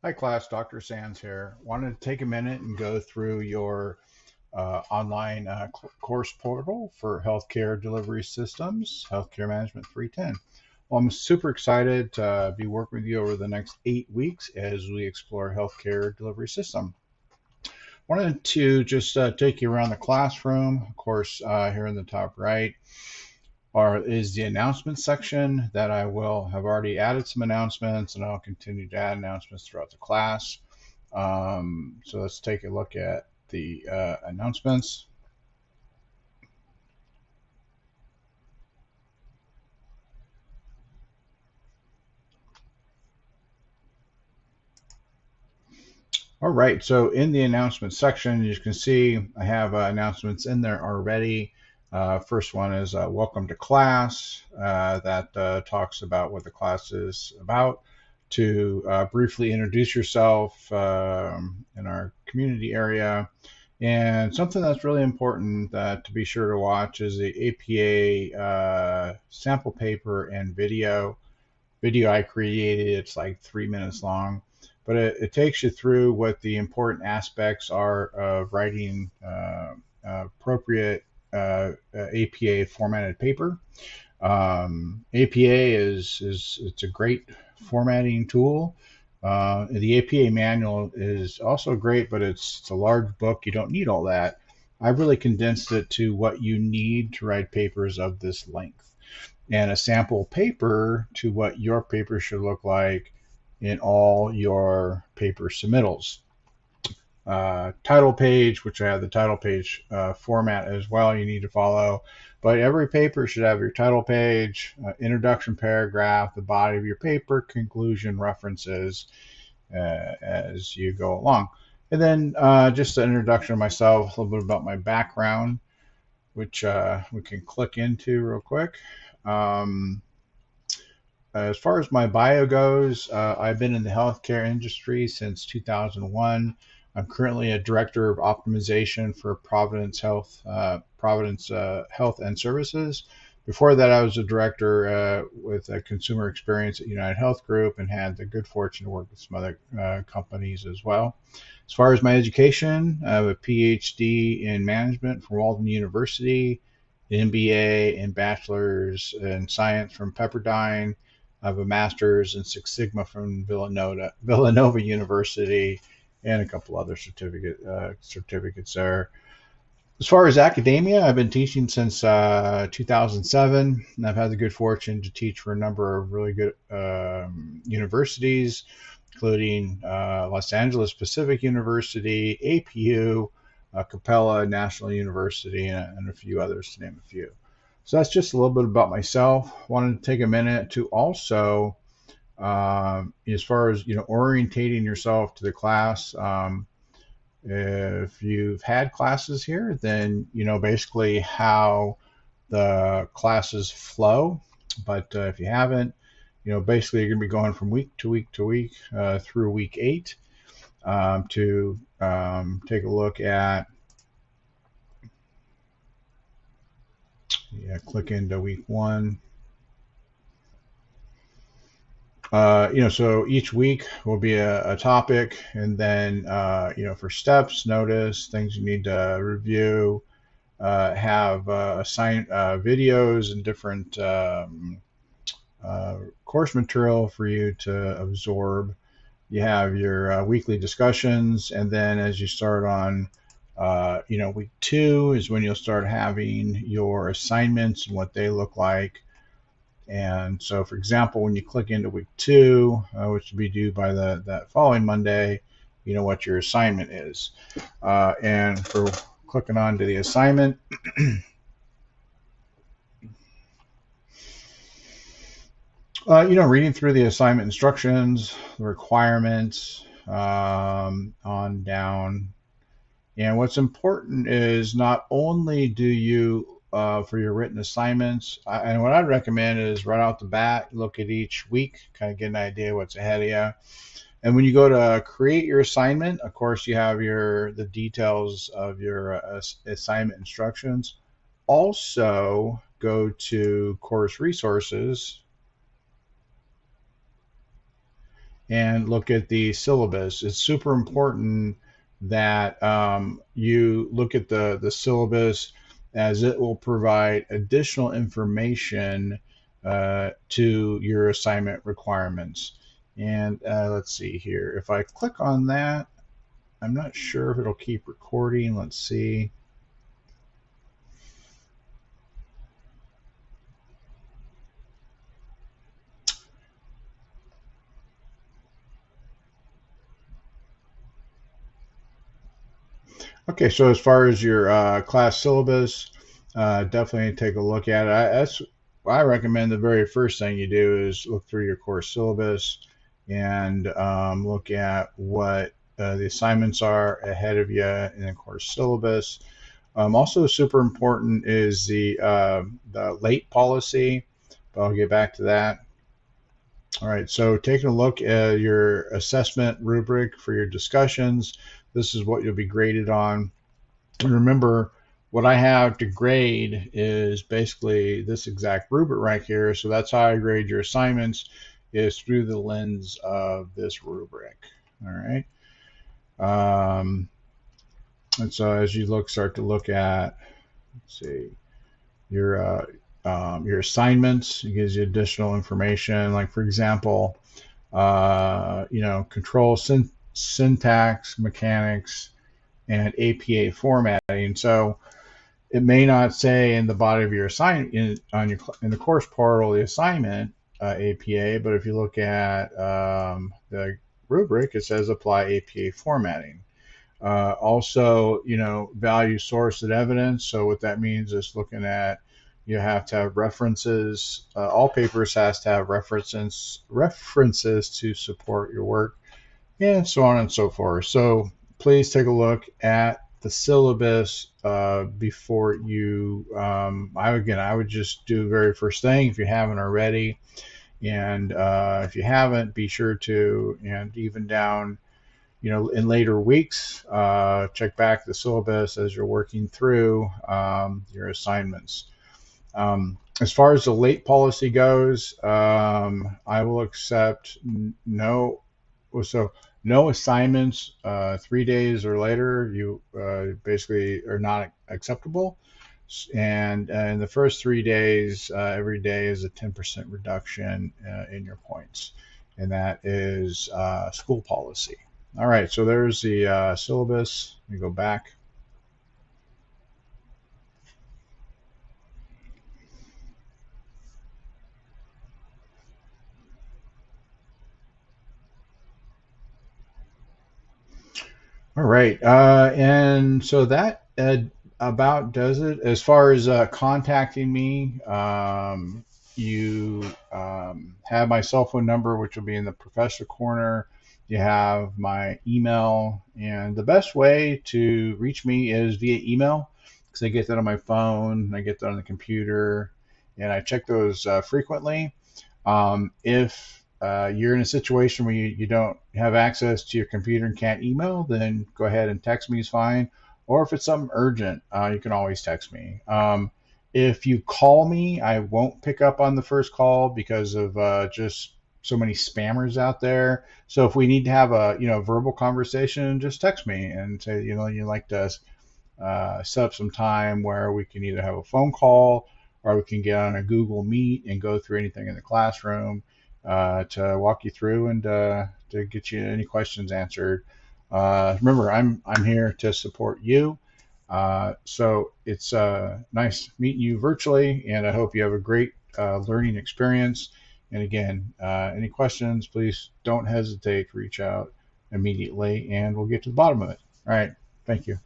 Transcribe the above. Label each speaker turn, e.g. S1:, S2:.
S1: Hi class, Dr. Sands here. Wanted to take a minute and go through your online course portal for healthcare delivery systems, Healthcare Management 310. Well, I'm super excited to be working with you over the next 8 weeks as we explore healthcare delivery system. Wanted to just take you around the classroom. Of course, here in the top right is the announcement section that I will have already added some announcements, and I'll continue to add announcements throughout the class. So let's take a look at the announcements. All right, so in the announcement section, you can see I have announcements in there already. First one is welcome to class. That talks about what the class is about. To briefly introduce yourself in our community area. And something that's really important to be sure to watch is the APA sample paper and video. Video I created, it's like 3 minutes long, but it takes you through what the important aspects are of writing appropriate APA formatted paper. APA is it's a great formatting tool. The APA manual is also great, but it's a large book. You don't need all that. I really condensed it to what you need to write papers of this length, and a sample paper to what your paper should look like in all your paper submittals. Title page, which I have the title page format as well, you need to follow. But every paper should have your title page, introduction paragraph, the body of your paper, conclusion, references as you go along. And then just an introduction of myself, a little bit about my background, which we can click into real quick. As far as my bio goes, I've been in the healthcare industry since 2001. I'm currently a director of optimization for Providence Health and Services. Before that, I was a director with a consumer experience at United Health Group and had the good fortune to work with some other companies as well. As far as my education, I have a PhD in management from Walden University, an MBA and bachelor's in science from Pepperdine. I have a master's in Six Sigma from Villanova University, and a couple other certificates there. As far as academia, I've been teaching since 2007, and I've had the good fortune to teach for a number of really good universities, including Los Angeles Pacific University, APU, Capella National University, and a few others, to name a few. So that's just a little bit about myself. Wanted to take a minute to also, as far as orientating yourself to the class. If you've had classes here, then you know basically how the classes flow. But if you haven't, basically you're going to be going from week to week to week through week 8 to take a look at. Click into week 1. So each week will be a topic, and then, for steps, notice, things you need to review, have assigned videos and different course material for you to absorb. You have your weekly discussions, and then as you start on, week 2 is when you'll start having your assignments and what they look like. And so, for example, when you click into week 2, which will be due by that following Monday, you know what your assignment is. And for clicking on to the assignment, reading through the assignment instructions, the requirements, on down. And what's important is not only do you for your written assignments. And what I'd recommend is right out the bat, look at each week, kind of get an idea what's ahead of you. And when you go to create your assignment, of course, you have the details of your assignment instructions. Also, go to course resources. and look at the syllabus. It's super important that you look at the syllabus, as it will provide additional information to your assignment requirements. And let's see here. If I click on that, I'm not sure if it'll keep recording. Let's see. Okay, so as far as your class syllabus, definitely take a look at it. I recommend the very first thing you do is look through your course syllabus and look at what the assignments are ahead of you in the course syllabus. Also, super important is the late policy, but I'll get back to that. All right, so taking a look at your assessment rubric for your discussions, this is what you'll be graded on. And remember, what I have to grade is basically this exact rubric right here. So that's how I grade your assignments, is through the lens of this rubric. All right. And so as you start to look at, let's see, your assignments, it gives you additional information. Like for example, control syntax, mechanics, and APA formatting. So it may not say in the body of your assignment in the course portal the assignment APA, but if you look at the rubric, it says apply APA formatting. Also, value source and evidence. So what that means is looking at, you have to have references. All papers has to have references to support your work, and so on and so forth. So please take a look at the syllabus before you. I would just do the very first thing if you haven't already, and if you haven't, be sure to, and even down, in later weeks, check back the syllabus as you're working through your assignments. As far as the late policy goes, I will accept no. So no assignments 3 days or later, you basically are not acceptable. And in the first 3 days, every day is a 10% reduction in your points. And that is school policy. All right, so there's the syllabus. Let me go back. All right, and so that about does it. As far as contacting me, you have my cell phone number, which will be in the professor corner. You have my email, and the best way to reach me is via email, because I get that on my phone, I get that on the computer, and I check those frequently. If you're in a situation where you don't have access to your computer and can't email, then go ahead and text me is fine. Or if it's something urgent, you can always text me. If you call me, I won't pick up on the first call because of just so many spammers out there. So if we need to have a verbal conversation, just text me and say you'd like to set up some time where we can either have a phone call or we can get on a Google Meet and go through anything in the classroom to walk you through and to get you any questions answered. Remember, I'm here to support you. So it's nice meeting you virtually, and I hope you have a great learning experience. And again, any questions, please don't hesitate to reach out immediately, and we'll get to the bottom of it. All right. Thank you.